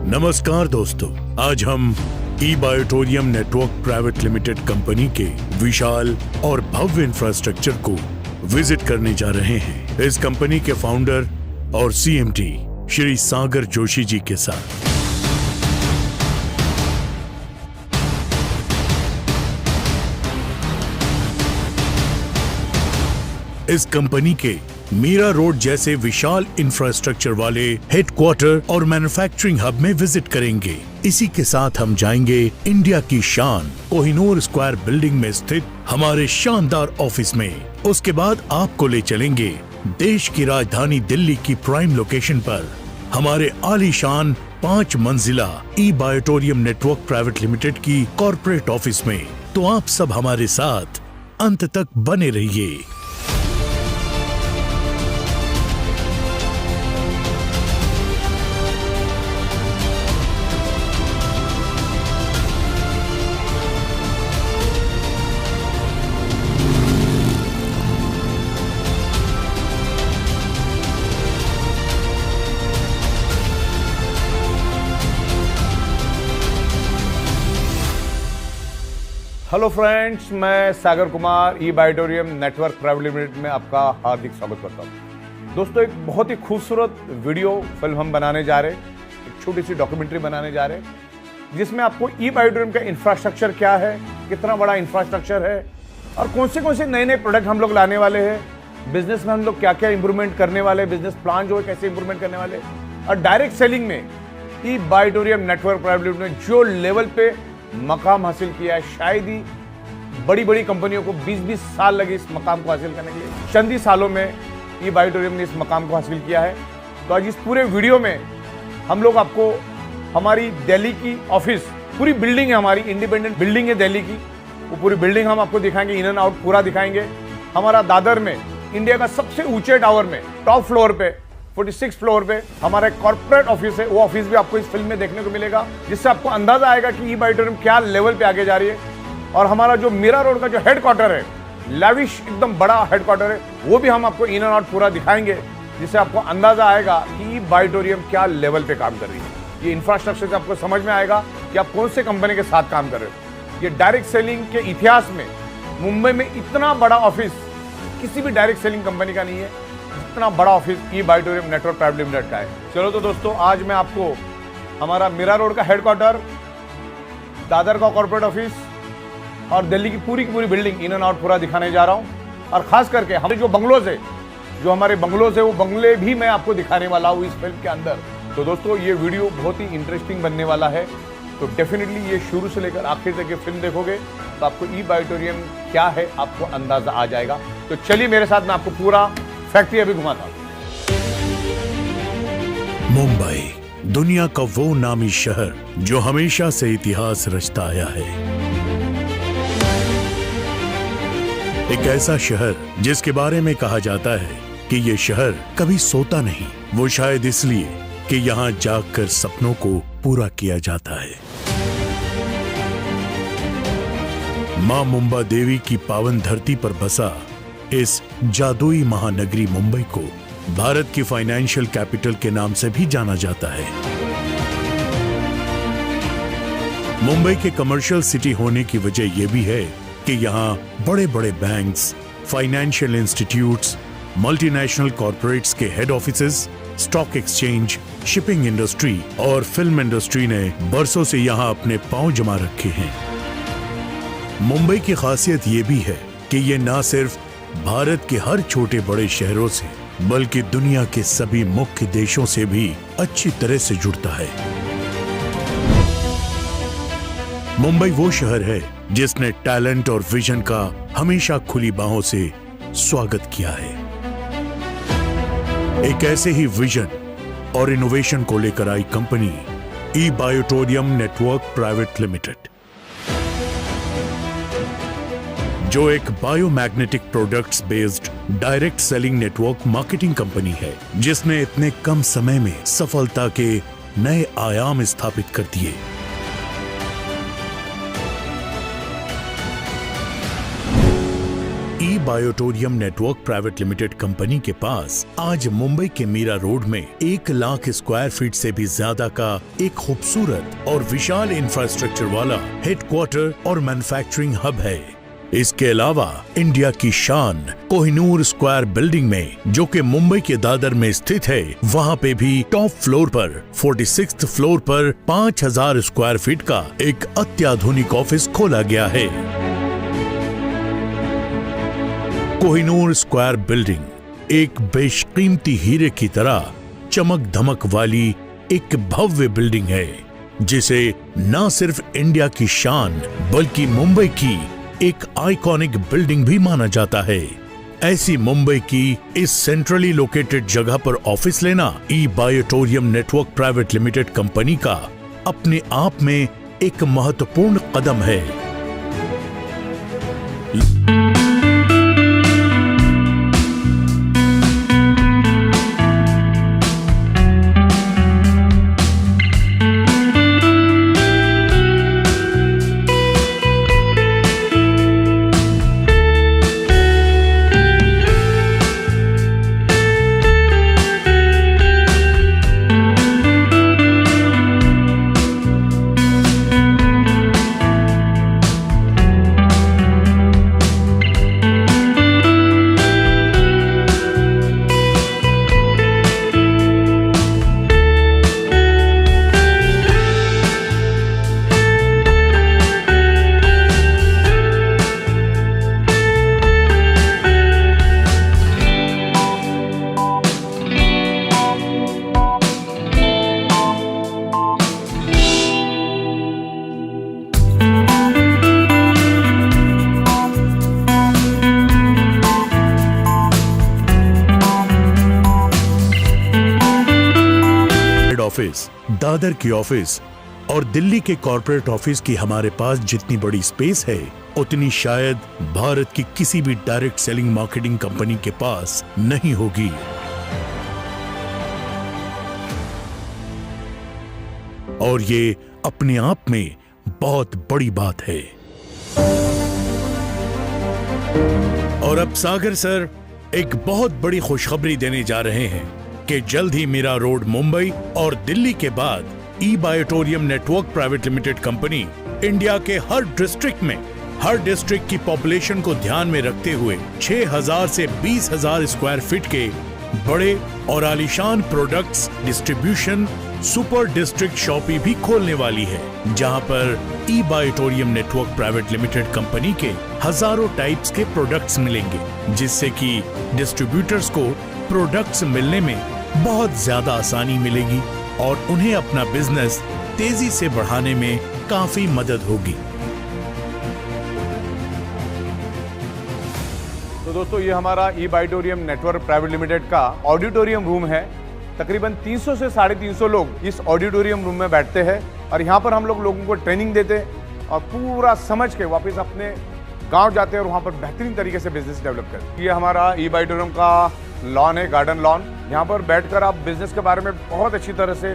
नमस्कार दोस्तों, आज हम ई बायोटोरियम नेटवर्क प्राइवेट लिमिटेड कंपनी के विशाल और भव्य इंफ्रास्ट्रक्चर को विजिट करने जा रहे हैं इस कंपनी के फाउंडर और सीएमडी श्री सागर जोशी जी के साथ। इस कंपनी के मीरा रोड जैसे विशाल इंफ्रास्ट्रक्चर वाले हेडक्वार्टर और मैन्युफैक्चरिंग हब में विजिट करेंगे। इसी के साथ हम जाएंगे इंडिया की शान कोहिनूर स्क्वायर बिल्डिंग में स्थित हमारे शानदार ऑफिस में। उसके बाद आपको ले चलेंगे देश की राजधानी दिल्ली की प्राइम लोकेशन पर हमारे आलीशान 5 मंजिला ई बायोटोरियम नेटवर्क प्राइवेट लिमिटेड की कॉर्पोरेट ऑफिस में। तो आप सब हमारे साथ अंत तक बने रहिए। हेलो फ्रेंड्स, मैं सागर कुमार ई बायोटोरियम नेटवर्क प्राइवेट लिमिटेड में आपका हार्दिक स्वागत करता हूं। दोस्तों, एक बहुत ही खूबसूरत वीडियो फिल्म हम बनाने जा रहे हैं, एक छोटी सी डॉक्यूमेंट्री बनाने जा रहे हैं जिसमें आपको ई बायोटोरियम का इंफ्रास्ट्रक्चर क्या है, कितना बड़ा इंफ्रास्ट्रक्चर है और कौन से नए नए प्रोडक्ट हम लोग लाने वाले हैं, बिजनेस में हम लोग क्या क्या इंप्रूवमेंट करने वाले, बिजनेस प्लान जो है कैसे इंप्रूवमेंट करने वाले, और डायरेक्ट सेलिंग में ई बायोटोरियम नेटवर्क प्राइवेट लिमिटेड ने जो लेवल पे मकाम हासिल किया है, शायद ही बड़ी बड़ी कंपनियों को 20-20 साल लगे इस मकाम को हासिल करने के लिए। चंद ही सालों में ई बायोटोरियम ने इस मकाम को हासिल किया है। तो आज इस पूरे वीडियो में हम लोग आपको हमारी दिल्ली की ऑफिस, पूरी बिल्डिंग है, हमारी इंडिपेंडेंट बिल्डिंग है दिल्ली की, वो पूरी बिल्डिंग हम आपको दिखाएंगे, इन एंड आउट पूरा दिखाएंगे। हमारा दादर में इंडिया का सबसे ऊंचे टावर में टॉप फ्लोर पे 46 फ्लोर पे हमारा एक कॉर्पोरेट ऑफिस है, वो ऑफिस भी आपको इस फिल्म में देखने को मिलेगा, जिससे आपको अंदाजा आएगा कि ई बायोटोरियम क्या लेवल पे आगे जा रही है। और हमारा जो मीरा रोड का जो हेडक्वार्टर है, लैविश एकदम बड़ा हेडक्वार्टर है, वो भी हम आपको इन एंड आउट पूरा दिखाएंगे, जिससे आपको अंदाजा आएगा कि ई बायोटोरियम क्या लेवल पे काम कर रही है। ये इंफ्रास्ट्रक्चर से आपको समझ में आएगा कि आप कौन से कंपनी के साथ काम कर रहे हो। ये डायरेक्ट सेलिंग के इतिहास में मुंबई में इतना बड़ा ऑफिस किसी भी डायरेक्ट सेलिंग कंपनी का नहीं है, इतना बड़ा ऑफिस ई बायोटोरियम नेटवर्क प्राइवेट लिमिटेड का है। चलो तो दोस्तों, आज मैं आपको हमारा मीरा रोड का हेडक्वार्टर, दादर का कॉर्पोरेट ऑफिस और दिल्ली की पूरी बिल्डिंग इन एंड आउट पूरा दिखाने जा रहा हूं। और खास करके हमारे जो बंगलोज है, जो हमारे बंगलोज है, वो बंगले भी मैं आपको दिखाने वाला हूं इस फिल्म के अंदर। तो दोस्तों, ये वीडियो बहुत ही इंटरेस्टिंग बनने वाला है, तो डेफिनेटली ये शुरू से लेकर आखिर तक ये फिल्म देखोगे तो आपको ई बायोटोरियम क्या है आपको अंदाजा आ जाएगा। तो चलिए मेरे साथ, मैं आपको पूरा फैक्ट्री अभी घुमाता हूं। मुंबई दुनिया का वो नामी शहर जो हमेशा से इतिहास रचता आया है। एक ऐसा शहर जिसके बारे में कहा जाता है कि ये शहर कभी सोता नहीं, वो शायद इसलिए कि यहाँ जागकर सपनों को पूरा किया जाता है। मां मुंबा देवी की पावन धरती पर बसा इस जादुई महानगरी मुंबई को भारत की फाइनेंशियल कैपिटल के नाम से भी जाना जाता है। मुंबई के कमर्शियल सिटी होने की वजह यह भी है कि यहाँ बड़े बड़े banks, financial institutes, multinational corporates के head offices, stock exchange, shipping industry और फिल्म इंडस्ट्री ने बरसों से यहाँ अपने पांव जमा रखे हैं। मुंबई की खासियत ये भी है कि ये न सिर्फ भारत के हर छोटे बड़े शहरों से बल्कि दुनिया के सभी मुख्य देशों से भी अच्छी तरह से जुड़ता है। मुंबई वो शहर है जिसने टैलेंट और विजन का हमेशा खुली बाहों से स्वागत किया है। एक ऐसे ही विजन और इनोवेशन को लेकर आई कंपनी ई बायोटोरियम नेटवर्क प्राइवेट लिमिटेड, जो एक biomagnetic products based direct selling network marketing company है, जिसने इतने कम समय में सफलता के नए आयाम स्थापित कर दिए। ई बायोटोरियम नेटवर्क प्राइवेट लिमिटेड कंपनी के पास आज मुंबई के मीरा रोड में 1 लाख स्क्वायर फीट से भी ज्यादा का एक खूबसूरत और विशाल इंफ्रास्ट्रक्चर वाला हेडक्वार्टर और मैन्युफैक्चरिंग हब है। इसके अलावा इंडिया की शान कोहिनूर स्क्वायर बिल्डिंग में, जो कि मुंबई के दादर में स्थित है, वहां पे भी टॉप फ्लोर पर 46th फ्लोर पर 5000 स्क्वायर फीट का एक अत्याधुनिक ऑफिस खोला गया है। कोहिनूर स्क्वायर बिल्डिंग एक बेशकीमती हीरे की तरह चमक धमक वाली एक भव्य बिल्डिंग है, जिसे न सिर्फ इंडिया की शान बल्कि मुंबई की एक आइकॉनिक बिल्डिंग भी माना जाता है। ऐसी मुंबई की इस सेंट्रली लोकेटेड जगह पर ऑफिस लेना ई बायोटोरियम नेटवर्क प्राइवेट लिमिटेड कंपनी का अपने आप में एक महत्वपूर्ण कदम है। ऑफिस, दादर की ऑफिस और दिल्ली के कॉर्पोरेट ऑफिस की हमारे पास जितनी बड़ी स्पेस है, उतनी शायद भारत की किसी भी डायरेक्ट सेलिंग मार्केटिंग कंपनी के पास नहीं होगी। और ये अपने आप में बहुत बड़ी बात है। और अब सागर सर एक बहुत बड़ी खुशखबरी देने जा रहे हैं कि जल्द ही मीरा रोड मुंबई और दिल्ली के बाद ई बायोटोरियम network private limited company India के हर डिस्ट्रिक्ट की पॉपुलेशन को ध्यान में रखते हुए 6000 से 20000 स्क्वायर फीट के बड़े और आलीशान products distribution super district shoppe भी खोलने वाली है, जहां पर ई बायोटोरियम नेटवर्क प्राइवेट लिमिटेड कंपनी के हजारों टाइप्स के प्रोडक्ट्स मिलेंगे, जिससे कि डिस्ट्रीब्यूटर्स को प्रोडक्ट्स मिलने में बहुत ज्यादा आसानी मिलेगी और उन्हें अपना बिजनेस तेजी से बढ़ाने में काफी मदद होगी। तो दोस्तों, ये हमारा ई बायोटोरियम नेटवर्क प्राइवेट लिमिटेड का ऑडिटोरियम रूम है। तकरीबन 300 से 350 लोग इस ऑडिटोरियम रूम में बैठते हैं और यहाँ पर हम लोगों को ट्रेनिंग देते हैं और पूरा समझ के वापस अपने गांव जाते हैं और वहाँ पर बेहतरीन तरीके से बिजनेस डेवलप करते हैं। ये हमारा ई बायोटोरियम का लॉन है, गार्डन लॉन। यहाँ पर बैठकर आप बिजनेस के बारे में बहुत अच्छी तरह से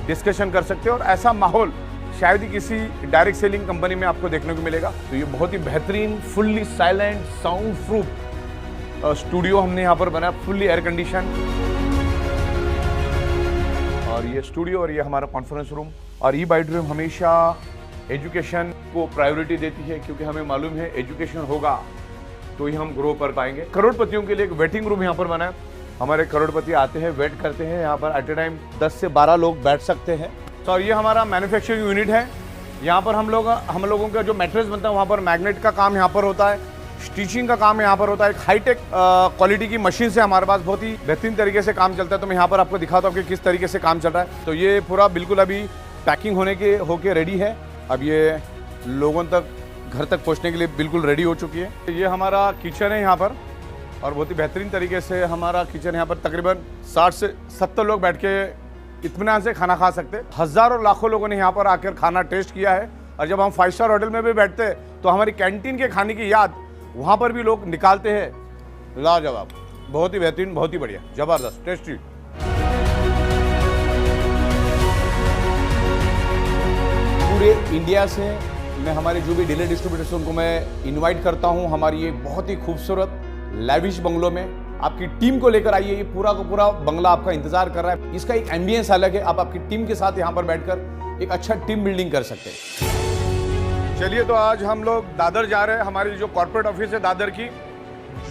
डिस्कशन कर सकते हो और ऐसा माहौल शायद ही किसी डायरेक्ट सेलिंग कंपनी में आपको देखने को मिलेगा। तो ये बहुत ही बेहतरीन fully silent sound proof studio हमने यहाँ पर बनाया, फुल्ली एयर कंडीशन। और ये स्टूडियो और ये हमारा कॉन्फ्रेंस रूम। और ई बायोटोरियम हमेशा एजुकेशन को प्रायोरिटी देती है, क्योंकि हमें मालूम है एजुकेशन होगा तो ही हम ग्रो कर पाएंगे। करोड़पतियों के लिए एक वेटिंग रूम यहाँ पर बना है। हमारे करोड़पति आते हैं, वेट करते हैं यहाँ पर, एट ए टाइम 10 से 12 लोग बैठ सकते हैं। तो ये हमारा मैन्युफैक्चरिंग यूनिट है। यहाँ पर हम लोगों का जो मैट्रेस बनता है वहाँ पर मैग्नेट का काम यहाँ पर होता है, स्टिचिंग का काम यहाँ पर होता है। एक हाईटेक क्वालिटी की मशीन से हमारे पास बहुत ही बेहतरीन तरीके से काम चलता है। तो मैं यहाँ पर आपको दिखाता हूँ कि किस तरीके से काम चल रहा है। तो ये पूरा बिल्कुल अभी पैकिंग होके रेडी है। अब ये लोगों तक, घर तक पहुँचने के लिए बिल्कुल रेडी हो चुकी है। ये हमारा किचन है यहाँ पर और बहुत ही बेहतरीन तरीके से हमारा किचन यहाँ पर तकरीबन 60 से 70 लोग बैठ के इत्मीनान से खाना खा सकते हैं। हज़ारों लाखों लोगों ने यहाँ पर आकर खाना टेस्ट किया है। और जब हम 5 स्टार होटल में भी बैठते हैं तो हमारी कैंटीन के खाने की याद वहाँ पर भी लोग निकालते हैं। लाजवाब, बहुत ही बेहतरीन, बहुत ही बढ़िया, ज़बरदस्त, टेस्टी। पूरे इंडिया से मैं हमारे जो भी डीलर डिस्ट्रीब्यूटर्स उनको मैं इनवाइट करता हूँ हमारी ये बहुत ही खूबसूरत लैविश बंगलों में आपकी टीम को लेकर आइए। ये पूरा का पूरा बंगला आपका इंतजार कर रहा है। इसका एक एम्बियंस अलग है। आप आपकी टीम के साथ यहाँ पर बैठकर एक अच्छा टीम बिल्डिंग कर सकते हैं। चलिए, तो आज हम लोग दादर जा रहे हैं। हमारी जो कॉर्पोरेट ऑफिस है दादर की,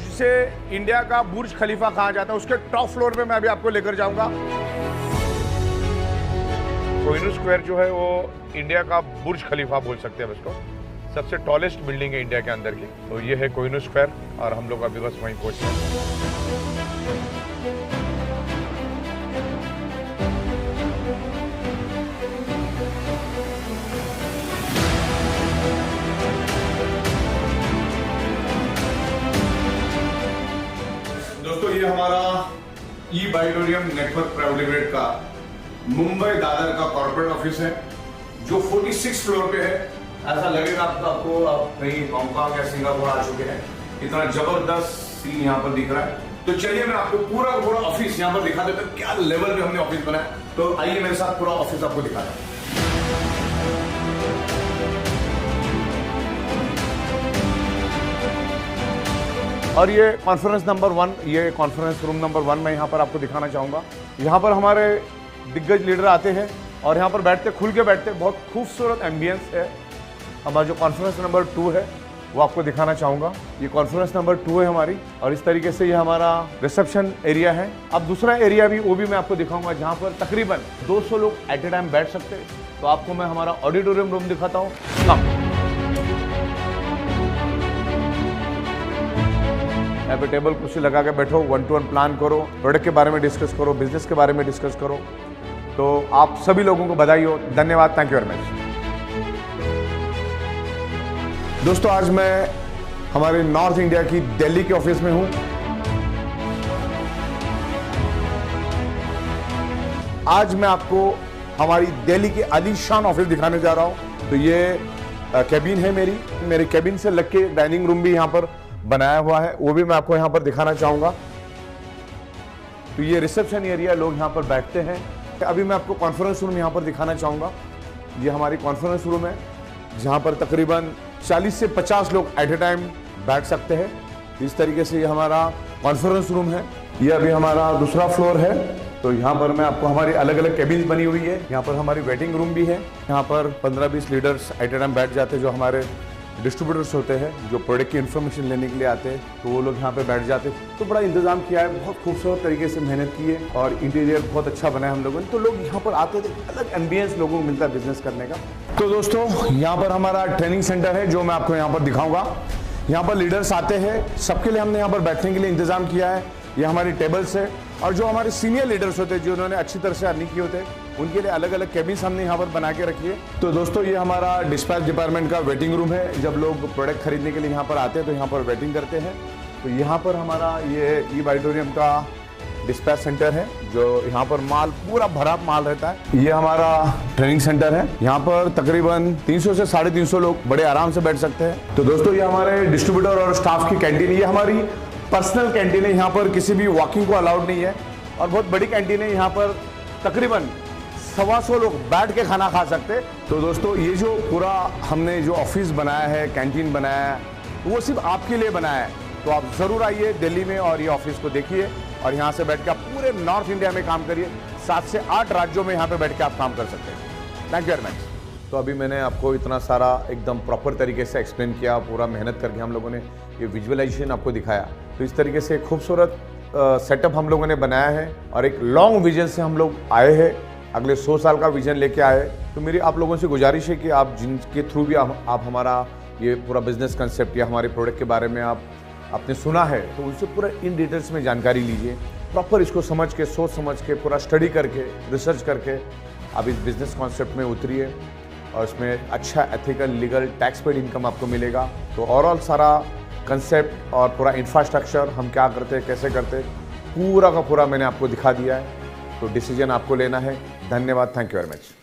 जिसे इंडिया का बुर्ज खलीफा कहा जाता है, उसके टॉप फ्लोर पे मैं अभी आपको लेकर जाऊंगा। कोहिनूर स्क्वायर जो है वो इंडिया का बुर्ज खलीफा बोल सकते हैं इसको। सबसे टॉलेस्ट बिल्डिंग है इंडिया के अंदर की। तो ये है कोहिनूर स्क्वायर और हम लोग अभी बस वहीं पहुंचे हैं। दोस्तों, ये हमारा ई बाइटोरियम नेटवर्क प्राइवेट लिमिटेड का मुंबई दादर का कॉर्पोरेट ऑफिस है, जो 46 फ्लोर पे है। ऐसा लगेगा आपको आप कहीं हांगकांग या सिंगापुर आ चुके हैं। इतना जबरदस्त सीन यहाँ पर दिख रहा है। तो चलिए, मैं आपको पूरा ऑफिस यहाँ पर दिखा देता हूँ, क्या लेवल पे हमने ऑफिस बनाया। तो आइए मेरे साथ पूरा ऑफिस आपको दिखा दें। और ये कॉन्फ्रेंस नंबर 1, ये कॉन्फ्रेंस रूम नंबर 1 मैं यहाँ पर आपको दिखाना चाहूँगा। यहाँ पर हमारे दिग्गज लीडर आते हैं और यहाँ पर बैठते, खुल के बैठते। बहुत खूबसूरत एम्बियंस है। हमारा जो कॉन्फ्रेंस नंबर 2 है वो आपको दिखाना चाहूँगा। ये कॉन्फ्रेंस नंबर 2 है हमारी, और इस तरीके से ये हमारा रिसेप्शन एरिया है। अब दूसरा एरिया भी वो भी मैं आपको दिखाऊंगा, जहाँ पर तकरीबन 200 लोग एट ए टाइम बैठ सकते हैं। तो आपको मैं हमारा ऑडिटोरियम रूम दिखाता हूँ। यहाँ पे टेबल कुर्सी लगा के बैठो, 1-to-1 प्लान करो, प्रोडक्ट के बारे में डिस्कस करो, बिजनेस के बारे में डिस्कस करो। तो आप सभी लोगों को बधाई हो, धन्यवाद, थैंक यू वेरी मच। दोस्तों, आज मैं हमारे नॉर्थ इंडिया की दिल्ली के ऑफिस में हूं। आज मैं आपको हमारी दिल्ली के आलीशान ऑफिस दिखाने जा रहा हूं। तो ये कैबिन है मेरे कैबिन से लग के डाइनिंग रूम भी यहां पर बनाया हुआ है, वो भी मैं आपको यहां पर दिखाना चाहूंगा। तो ये रिसेप्शन एरिया, लोग यहां पर बैठते हैं। अभी मैं आपको कॉन्फ्रेंस रूम यहां पर दिखाना चाहूंगा। ये हमारी कॉन्फ्रेंस रूम है, जहां पर तकरीबन 40 से 50 लोग एट ए टाइम बैठ सकते हैं। इस तरीके से ये हमारा कॉन्फ्रेंस रूम है। ये अभी हमारा दूसरा फ्लोर है। तो यहाँ पर मैं आपको हमारी अलग अलग कैबिन बनी हुई है। यहाँ पर हमारी वेटिंग रूम भी है। यहाँ पर 15-20 लीडर्स एट ए टाइम बैठ जाते हैं, जो हमारे डिस्ट्रीब्यूटर्स होते हैं, जो प्रोडक्ट की इन्फॉर्मेशन लेने के लिए आते हैं। तो वो लोग यहाँ पे बैठ जाते हैं। तो बड़ा इंतजाम किया है, बहुत खूबसूरत तरीके से मेहनत की है, और इंटीरियर बहुत अच्छा बना है हम लोगों ने। तो लोग यहाँ पर आते थे, अलग एम्बियंस लोगों को मिलता है बिजनेस करने का। तो दोस्तों, यहाँ पर हमारा ट्रेनिंग सेंटर है, जो मैं आपको यहाँ पर दिखाऊंगा। यहाँ पर लीडर्स आते हैं, सबके लिए हमने यहाँ पर बैठने के लिए इंतजाम किया है। ये हमारी टेबल्स है, और जो हमारे सीनियर लीडर्स होते हैं, जिन्होंने अच्छी तरह से अर्निंग किए होते हैं, उनके लिए अलग अलग कैबिन्स हमने यहाँ पर बना के रखी है। तो दोस्तों, ये हमारा डिस्पैच डिपार्टमेंट का वेटिंग रूम है। जब लोग प्रोडक्ट खरीदने के लिए यहाँ पर आते हैं, तो यहाँ पर वेटिंग करते हैं। तो यहाँ पर हमारा ये ई बाइटोरियम का डिस्पैच सेंटर है, जो यहाँ पर माल पूरा भरा माल रहता है। ये हमारा ट्रेनिंग सेंटर है। यहाँ पर तकरीबन 300 से 350 लोग बड़े आराम से बैठ सकते हैं। तो दोस्तों, ये हमारे डिस्ट्रीब्यूटर और स्टाफ की कैंटीन, ये हमारी पर्सनल कैंटीन है। यहाँ पर किसी भी वॉकिंग को अलाउड नहीं है, और बहुत बड़ी कैंटीन है। यहाँ पर तकरीबन 125 लोग बैठ के खाना खा सकते हैं। तो दोस्तों, ये जो पूरा हमने जो ऑफिस बनाया है, कैंटीन बनाया है, वो सिर्फ आपके लिए बनाया है। तो आप ज़रूर आइए दिल्ली में और ये ऑफिस को देखिए, और यहाँ से बैठ के आप पूरे नॉर्थ इंडिया में काम करिए। 7 से 8 राज्यों में यहाँ पे बैठ के आप काम कर सकते हैं। Thank you very much. तो अभी मैंने आपको इतना सारा एकदम प्रॉपर तरीके से एक्सप्लेन किया, पूरा मेहनत करके हम लोगों ने ये विजुअलाइजेशन आपको दिखाया। तो इस तरीके से खूबसूरत सेटअप हम लोगों ने बनाया है, और एक लॉन्ग विजन से हम लोग आए हैं। अगले 100 साल का विजन लेके आए। तो मेरी आप लोगों से गुजारिश है कि आप जिनके थ्रू भी आप हमारा ये पूरा बिजनेस कंसेप्ट या हमारे प्रोडक्ट के बारे में आपने सुना है, तो उससे पूरा इन डिटेल्स में जानकारी लीजिए। प्रॉपर इसको समझ के, सोच समझ के, पूरा स्टडी करके, रिसर्च करके आप इस बिजनेस कॉन्सेप्ट में उतरिए, और इसमें अच्छा ethical, legal, tax paid income आपको मिलेगा। तो ओवरऑल सारा कंसेप्ट और पूरा इंफ्रास्ट्रक्चर हम क्या करते हैं, कैसे करते हैं, पूरा का पूरा मैंने आपको दिखा दिया है। तो डिसीजन आपको लेना है। धन्यवाद, थैंक यू वेरी मच।